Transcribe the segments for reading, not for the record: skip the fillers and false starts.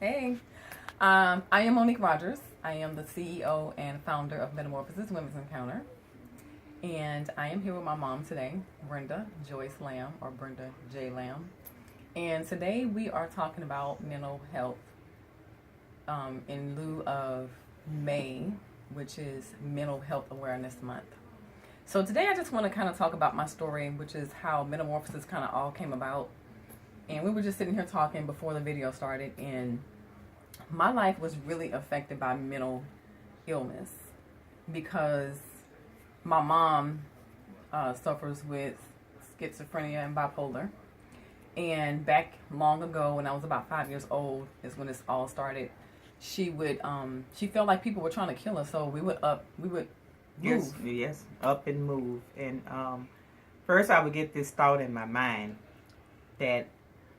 Hey, I am Monique Rogers. I am the CEO and founder of Metamorphosis Women's Encounter. And I am here with my mom today, Brenda Joyce Lamb, or Brenda J. Lamb. And today we are talking about mental health in lieu of May, which is Mental Health Awareness Month. So today I just want to kind of talk about my story, which is how Metamorphosis kind of all came about. And we were just sitting here talking before the video started, and my life was really affected by mental illness because my mom suffers with schizophrenia and bipolar. And back long ago, when I was about 5 years old, is when this all started. She felt like people were trying to kill her, so we would move. Yes, up and move. And first I would get this thought in my mind that,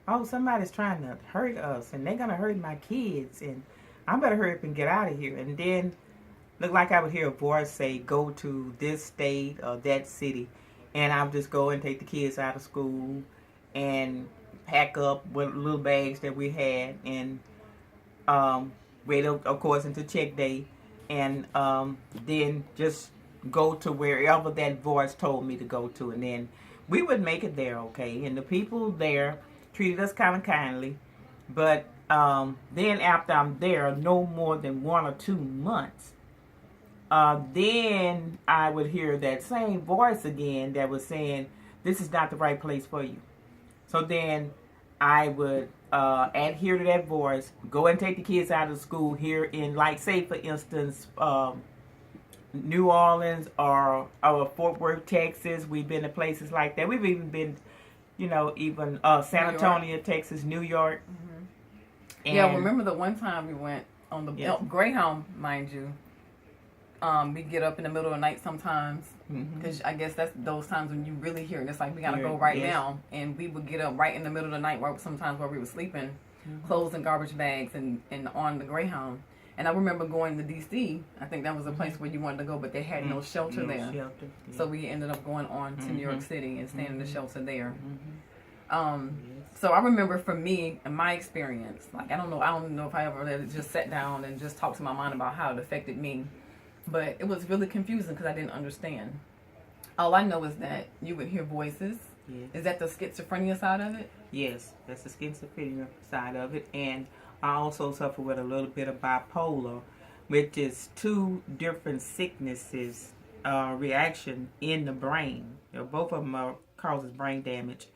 oh, somebody's trying to hurt us, and they're going to hurt my kids, and I better hurry up and get out of here. And then, look like I would hear a voice say, go to this state or that city, and I would just go and take the kids out of school and pack up with little bags that we had, and wait, of course, until check day, and then just go to wherever that voice told me to go to, and then we would make it there, okay? And the people there treated us kind of kindly, but then after I'm there, no more than 1 or 2 months, then I would hear that same voice again that was saying, this is not the right place for you. So then I would adhere to that voice, go and take the kids out of school here in, like, say, for instance, New Orleans or Fort Worth, Texas. We've been to places like that. We've even been, even San Antonio, Texas, New York. Mm-hmm. Yeah, remember the one time we went on the Greyhound, mind you. We get up in the middle of the night sometimes, because I guess that's those times when you really hear it. It's like, we got to go right now. And we would get up right in the middle of the night, sometimes while we were sleeping, clothes and garbage bags and on the Greyhound. And I remember going to D.C. I think that was a place where you wanted to go, but they had no shelter there. So we ended up going on to New York City and staying in the shelter there. So I remember, for me, in my experience, like, I don't know if I ever just sat down and just talked to my mind about how it affected me. But it was really confusing because I didn't understand. All I know is that you would hear voices. Yes. Is that the schizophrenia side of it? Yes, that's the schizophrenia side of it. And I also suffer with a little bit of bipolar, which is 2 different sicknesses reaction in the brain. Both of them causes brain damage.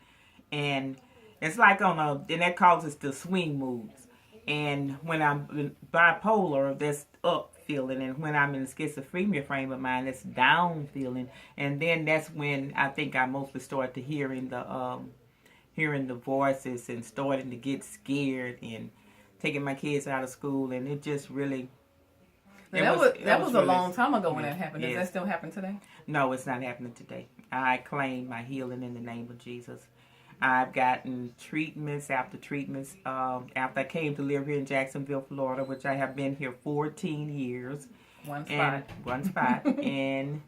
And it's like and that causes the swing moods. And when I'm bipolar, that's up feeling, and when I'm in schizophrenia frame of mind, that's down feeling. And then that's when I think I mostly started to hearing the voices and starting to get scared and taking my kids out of school, and it just really. That was a long time ago when that happened. Does that still happen today? No, it's not happening today. I claim my healing in the name of Jesus. I've gotten treatments after treatments. After I came to live here in Jacksonville, Florida, which I have been here 14 years. One spot. And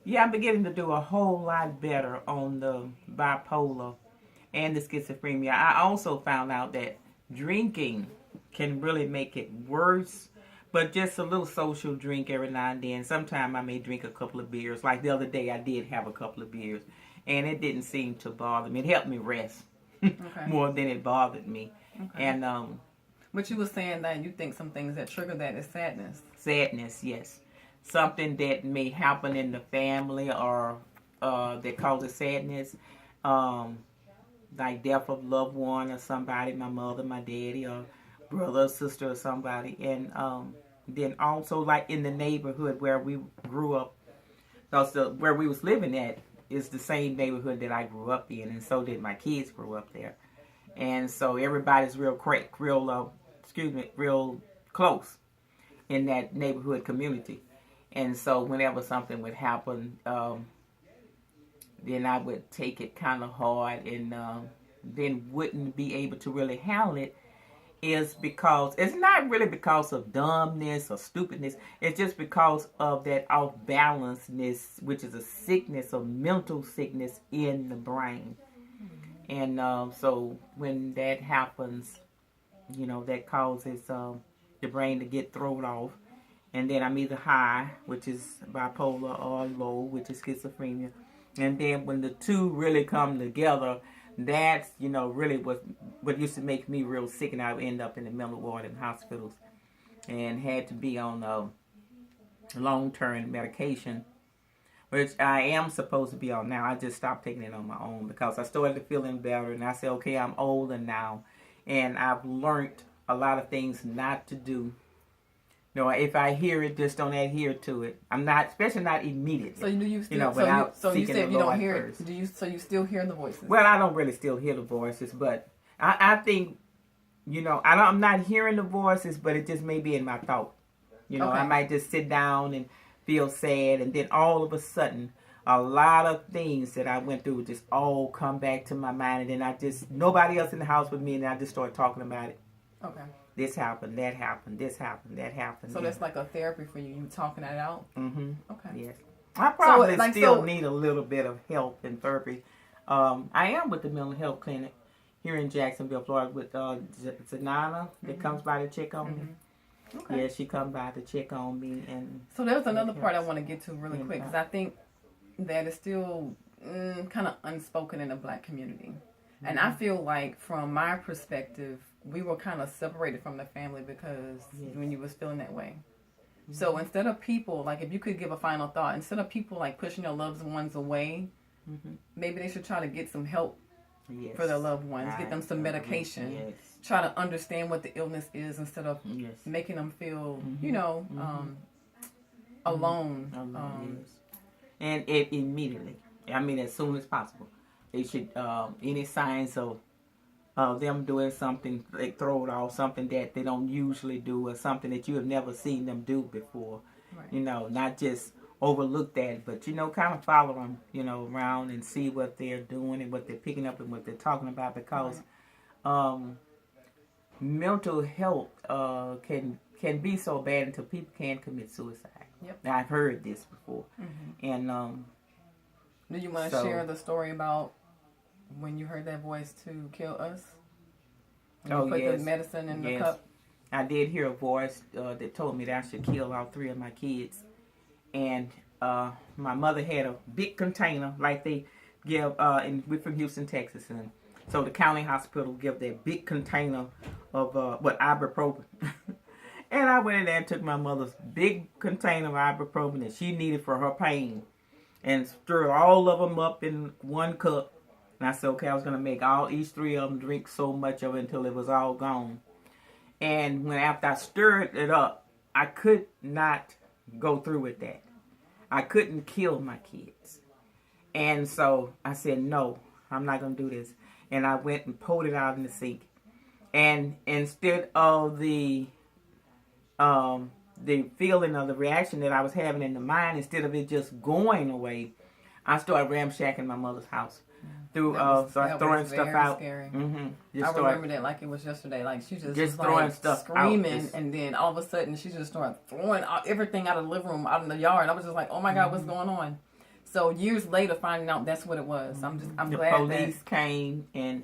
yeah, I'm beginning to do a whole lot better on the bipolar and the schizophrenia. I also found out that drinking can really make it worse. But just a little social drink every now and then. Sometimes I may drink a couple of beers. Like the other day, I did have a couple of beers. And it didn't seem to bother me. It helped me rest more than it bothered me. Okay. And but you were saying that you think some things that trigger that is sadness. Sadness, yes. Something that may happen in the family or that causes sadness, like death of a loved one or somebody, my mother, my daddy, or brother or sister or somebody. And then also, like, in the neighborhood where we grew up, where we was living at, is the same neighborhood that I grew up in, and so did my kids grow up there. And so everybody's real close in that neighborhood community. And so whenever something would happen, then I would take it kind of hard, and then wouldn't be able to really handle it. Is because it's not really because of dumbness or stupidness. It's just because of that off-balanceness, which is a sickness, a mental sickness in the brain. And so when that happens, that causes the brain to get thrown off. And then I'm either high, which is bipolar, or low, which is schizophrenia. And then when the two really come together, that's, really what used to make me real sick. And I would end up in the mental ward in hospitals and had to be on long-term medication, which I am supposed to be on now. I just stopped taking it on my own because I started feeling better. And I said, okay, I'm older now. And I've learned a lot of things not to do. If I hear it, just don't adhere to it. I'm not, especially not immediately. So you still, so you said you don't hear first. it. So you still hear the voices? Well, I don't really still hear the voices, but I think, I'm not hearing the voices, but it just may be in my thought. Okay. I might just sit down and feel sad, and then all of a sudden, a lot of things that I went through just all come back to my mind, and then nobody else in the house with me, and I just start talking about it. Okay. This happened, that happened, this happened, that happened. So that's like a therapy for you. You talking that out? Mm-hmm. Okay. Yes. I probably still need a little bit of help and therapy. I am with the mental health clinic here in Jacksonville, Florida, with Zanana that comes by to check on me. Okay. Yeah, she comes by to check on me. And so there's another part I want to get to really quick, because I think that is still kind of unspoken in the Black community. Mm-hmm. And I feel like, from my perspective, we were kind of separated from the family because when you was feeling that way. Mm-hmm. So instead of people, like, if you could give a final thought, instead of people like pushing their loved ones away, maybe they should try to get some help for their loved ones, get them some medication, try to understand what the illness is instead of making them feel, alone. And it immediately, as soon as possible. They should, any signs of them doing something, they throw it off, something that they don't usually do, or something that you have never seen them do before. Right. Not just overlook that, but, kind of follow them, around and see what they're doing and what they're picking up and what they're talking about, because mental health can be so bad until people can commit suicide. Yep. Now, I've heard this before. Mm-hmm. And do you want to share the story about when you heard that voice to kill us? When you put the medicine in the cup? I did hear a voice that told me that I should kill all 3 of my kids. And my mother had a big container like they give, and we're from Houston, Texas. And so the county hospital give that big container of ibuprofen. And I went in there and took my mother's big container of ibuprofen that she needed for her pain and stirred all of them up in one cup. And I said, okay, I was going to make each 3 of them drink so much of it until it was all gone. And after I stirred it up, I could not go through with that. I couldn't kill my kids. And so I said, no, I'm not going to do this. And I went and poured it out in the sink. And instead of the feeling of the reaction that I was having in the mind, instead of it just going away, I started ramshacking my mother's house. Started throwing stuff out. Scary. Mm-hmm. I remember that like it was yesterday. Like she just throwing stuff screaming, and then all of a sudden she just started throwing everything out of the living room, out in the yard. I was just like, oh my God, what's going on? So years later, finding out that's what it was. I'm glad the police came and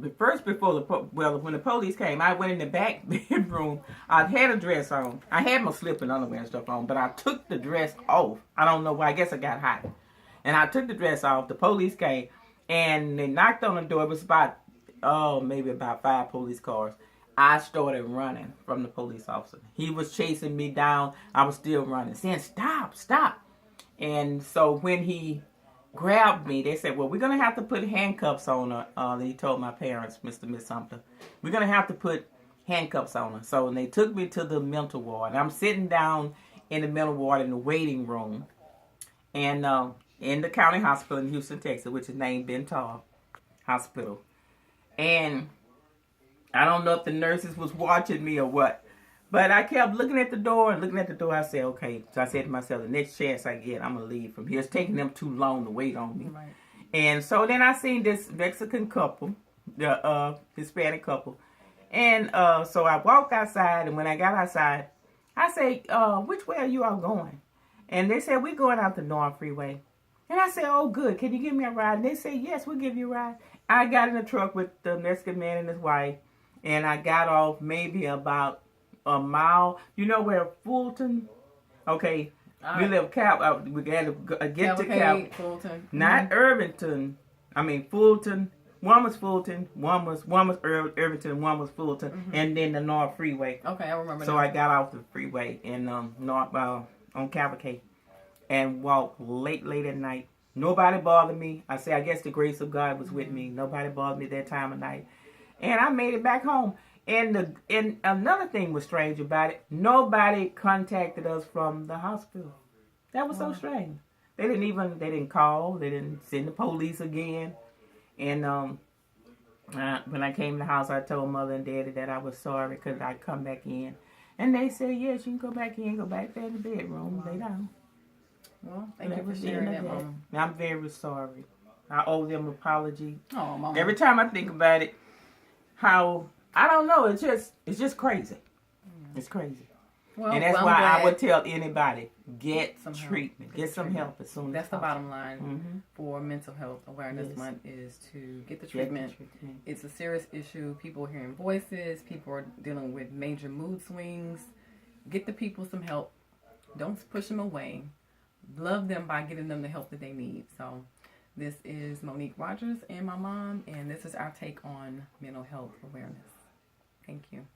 when the police came, I went in the back bedroom. I had a dress on. I had my slip and underwear and stuff on, but I took the dress off. I don't know why. I guess I got hot. And I took the dress off. The police came, and they knocked on the door. It was maybe about 5 police cars. I started running from the police officer. He was chasing me down. I was still running, saying, stop, stop. And so when he grabbed me, they said, well, we're going to have to put handcuffs on her. He told my parents, Mr. and Miss Sumter, we're going to have to put handcuffs on her. So when they took me to the mental ward, I'm sitting down in the mental ward in the waiting room, and in the county hospital in Houston, Texas, which is named Bental Hospital. And I don't know if the nurses was watching me or what, but I kept looking at the door and looking at the door. I said, okay. So I said to myself, the next chance I get, I'm going to leave from here. It's taking them too long to wait on me. Right. And so then I seen this Mexican couple, the Hispanic couple. And so I walked outside, and when I got outside, I said, which way are you all going? And they said, we're going out the North Freeway. And I said, oh, good. Can you give me a ride? And they said, yes, we'll give you a ride. I got in the truck with the Mexican man and his wife, and I got off maybe about a mile. You know where Fulton? Okay, we live we had to get to Cavalcade, Fulton. not Irvington. I mean Fulton. One was Fulton, one was Irvington, one was Fulton, and then the North Freeway. Okay, I remember. So I got off the freeway in North on Cavalcade and walked late at night. Nobody bothered me. I guess the grace of God was with me. Nobody bothered me that time of night, and I made it back home. And another thing was strange about it. Nobody contacted us from the hospital. That was so strange. They didn't call. They didn't send the police again. And when I came to the house, I told Mother and Daddy that I was sorry because I'd come back in. And they said, yes, you can go back in, go back there in the bedroom, lay down. Well, thank you for sharing that, Mom. I'm very sorry. I owe them an apology. Oh, Mom. Every time I think about it, how, I don't know, it's just crazy. It's crazy. Well, and that's why I would tell anybody, get some treatment. Get some help as soon as That's possible. the bottom line for Mental Health Awareness Month is to get the treatment. It's a serious issue. People are hearing voices. People are dealing with major mood swings. Get the people some help. Don't push them away. Love them by giving them the help that they need. So this is Monique Rogers and my mom, and this is our take on mental health awareness. Thank you.